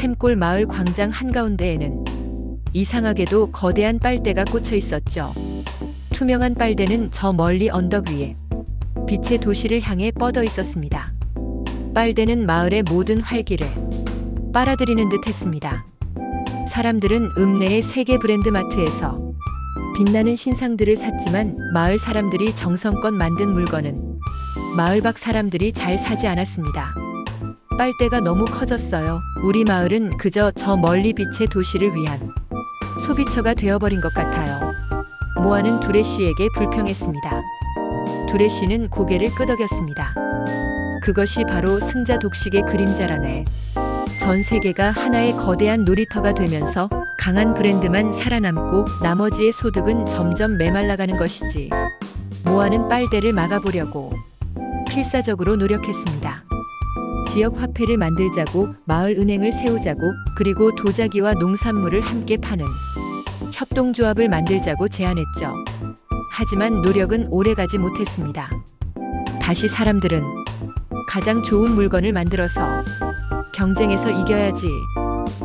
샘골 마을 광장 한가운데에는 이상하게도 거대한 빨대가 꽂혀 있었죠. 투명한 빨대는 저 멀리 언덕 위에 빛의 도시를 향해 뻗어 있었습니다. 빨대는 마을의 모든 활기를 빨아들이는 듯 했습니다. 사람들은 읍내의 세계 브랜드 마트에서 빛나는 신상들을 샀지만 마을 사람들이 정성껏 만든 물건은 마을 밖 사람들이 잘 사지 않았습니다. 빨대가 너무 커졌어요. 우리 마을은 그저 저 멀리 빛의 도시를 위한 소비처가 되어버린 것 같아요. 모아는 두레 씨에게 불평했습니다. 두레 씨는 고개를 끄덕였습니다. 그것이 바로 승자 독식의 그림자라네. 전 세계가 하나의 거대한 놀이터가 되면서 강한 브랜드만 살아남고 나머지의 소득은 점점 메말라가는 것이지. 모아는 빨대를 막아보려고 필사적으로 노력했습니다. 지역 화폐를 만들자고, 마을 은행을 세우자고, 그리고 도자기와 농산물을 함께 파는 협동조합을 만들자고 제안했죠. 하지만 노력은 오래가지 못했습니다. 다시 사람들은 가장 좋은 물건을 만들어서 경쟁에서 이겨야지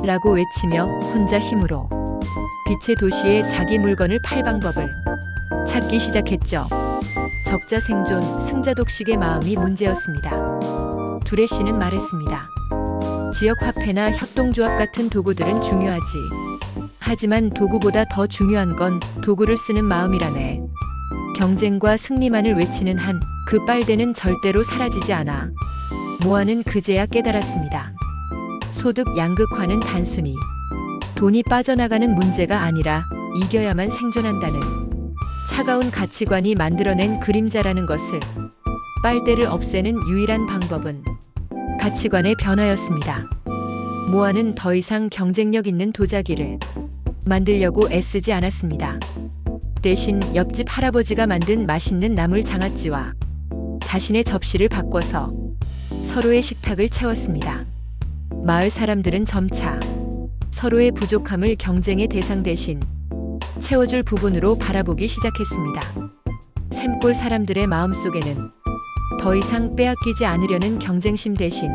라고 외치며 혼자 힘으로 빛의 도시에 자기 물건을 팔 방법을 찾기 시작했죠. 적자 생존, 승자 독식의 마음이 문제였습니다. 두레 씨는 말했습니다. 지역 화폐나 협동조합 같은 도구들은 중요하지. 하지만 도구보다 더 중요한 건 도구를 쓰는 마음이라네. 경쟁과 승리만을 외치는 한 그 빨대는 절대로 사라지지 않아. 모아는 그제야 깨달았습니다. 소득 양극화는 단순히 돈이 빠져나가는 문제가 아니라 이겨야만 생존한다는 차가운 가치관이 만들어낸 그림자라는 것을. 빨대를 없애는 유일한 방법은 가치관의 변화였습니다. 모아는 더 이상 경쟁력 있는 도자기를 만들려고 애쓰지 않았습니다. 대신 옆집 할아버지가 만든 맛있는 나물 장아찌와 자신의 접시를 바꿔서 서로의 식탁을 채웠습니다. 마을 사람들은 점차 서로의 부족함을 경쟁의 대상 대신 채워줄 부분으로 바라보기 시작했습니다. 샘골 사람들의 마음속에는 더 이상 빼앗기지 않으려는 경쟁심 대신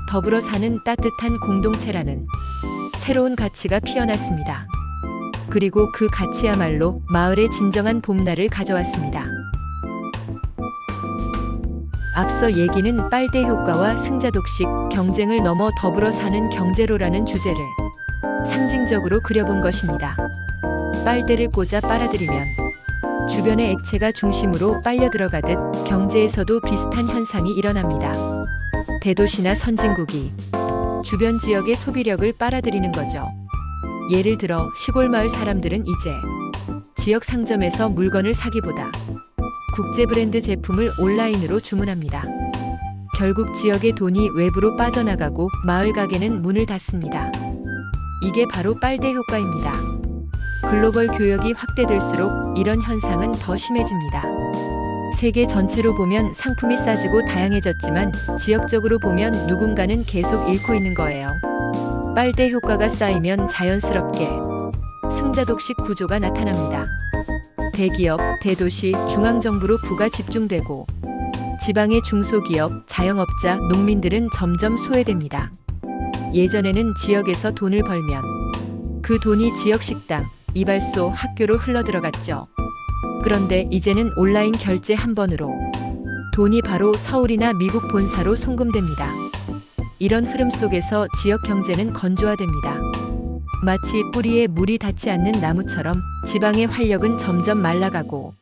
더불어 사는 따뜻한 공동체라는 새로운 가치가 피어났습니다. 그리고 그 가치야말로 마을의 진정한 봄날을 가져왔습니다. 앞서 얘기는 빨대 효과와 승자 독식, 경쟁을 넘어 더불어 사는 경제로라는 주제를 상징적으로 그려본 것입니다. 빨대를 꽂아 빨아들이면 주변의 액체가 중심으로 빨려 들어가듯 경제에서도 비슷한 현상이 일어납니다. 대도시나 선진국이 주변 지역의 소비력을 빨아들이는 거죠. 예를 들어 시골 마을 사람들은 이제 지역 상점에서 물건을 사기보다 국제 브랜드 제품을 온라인으로 주문합니다. 결국 지역의 돈이 외부로 빠져나가고 마을 가게는 문을 닫습니다. 이게 바로 빨대 효과입니다. 글로벌 교역이 확대될수록 이런 현상은 더 심해집니다. 세계 전체로 보면 상품이 싸지고 다양해졌지만 지역적으로 보면 누군가는 계속 잃고 있는 거예요. 빨대 효과가 쌓이면 자연스럽게 승자 독식 구조가 나타납니다. 대기업, 대도시, 중앙정부로 부가 집중되고 지방의 중소기업, 자영업자, 농민들은 점점 소외됩니다. 예전에는 지역에서 돈을 벌면 그 돈이 지역 식당, 이발소, 학교로 흘러들어갔죠. 그런데 이제는 온라인 결제 한 번으로 돈이 바로 서울이나 미국 본사로 송금됩니다. 이런 흐름 속에서 지역 경제는 건조화됩니다. 마치 뿌리에 물이 닿지 않는 나무처럼 지방의 활력은 점점 말라가고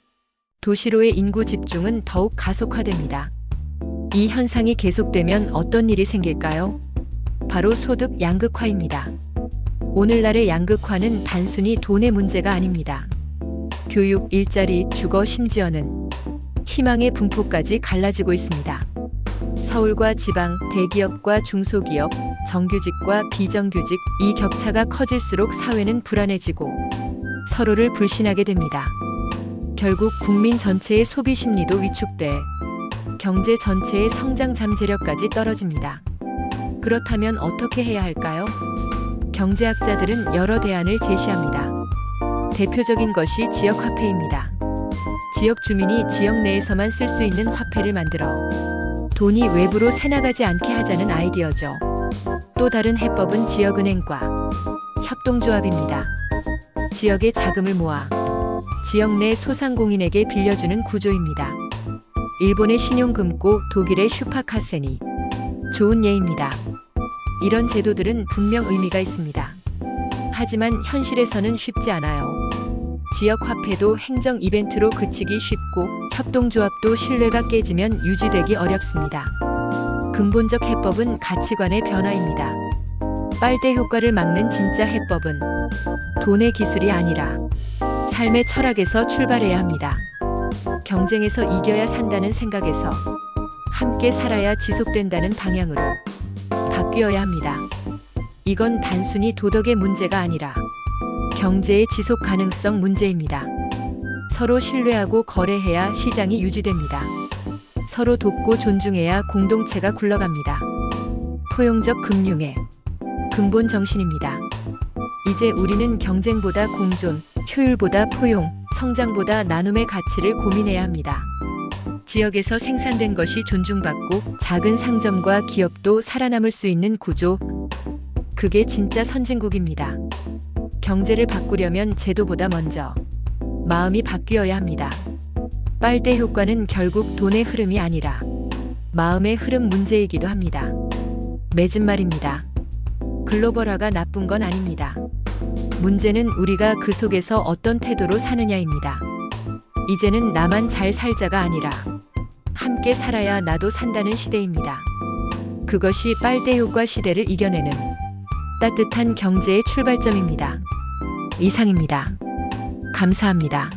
도시로의 인구 집중은 더욱 가속화됩니다. 이 현상이 계속되면 어떤 일이 생길까요? 바로 소득 양극화입니다. 오늘날의 양극화는 단순히 돈의 문제가 아닙니다. 교육, 일자리, 주거, 심지어는 희망의 분포까지 갈라지고 있습니다. 서울과 지방, 대기업과 중소기업, 정규직과 비정규직, 이 격차가 커질수록 사회는 불안해지고 서로를 불신하게 됩니다. 결국 국민 전체의 소비 심리도 위축돼 경제 전체의 성장 잠재력까지 떨어집니다. 그렇다면 어떻게 해야 할까요? 경제학자들은 여러 대안을 제시합니다. 대표적인 것이 지역 화폐입니다. 지역 주민이 지역 내에서만 쓸 수 있는 화폐를 만들어 돈이 외부로 새나가지 않게 하자는 아이디어죠. 또 다른 해법은 지역은행과 협동조합입니다. 지역의 자금을 모아 지역 내 소상공인에게 빌려주는 구조입니다. 일본의 신용금고, 독일의 슈퍼카센이 좋은 예입니다. 이런 제도들은 분명 의미가 있습니다. 하지만 현실에서는 쉽지 않아요. 지역 화폐도 행정 이벤트로 그치기 쉽고 협동조합도 신뢰가 깨지면 유지되기 어렵습니다. 근본적 해법은 가치관의 변화입니다. 빨대 효과를 막는 진짜 해법은 돈의 기술이 아니라 삶의 철학에서 출발해야 합니다. 경쟁에서 이겨야 산다는 생각에서 함께 살아야 지속된다는 방향으로 바뀌어야 합니다. 이건 단순히 도덕의 문제가 아니라 경제의 지속 가능성 문제입니다. 서로 신뢰하고 거래해야 시장이 유지됩니다. 서로 돕고 존중해야 공동체가 굴러갑니다. 포용적 금융의 근본 정신입니다. 이제 우리는 경쟁보다 공존, 효율보다 포용, 성장보다 나눔의 가치를 고민해야 합니다. 지역에서 생산된 것이 존중받고 작은 상점과 기업도 살아남을 수 있는 구조, 그게 진짜 선진국입니다. 경제를 바꾸려면 제도보다 먼저 마음이 바뀌어야 합니다. 빨대 효과는 결국 돈의 흐름이 아니라 마음의 흐름 문제이기도 합니다. 맺은 말입니다. 글로벌화가 나쁜 건 아닙니다. 문제는 우리가 그 속에서 어떤 태도로 사느냐입니다. 이제는 나만 잘 살자가 아니라 함께 살아야 나도 산다는 시대입니다. 그것이 빨대 효과 시대를 이겨내는 따뜻한 경제의 출발점입니다. 이상입니다. 감사합니다.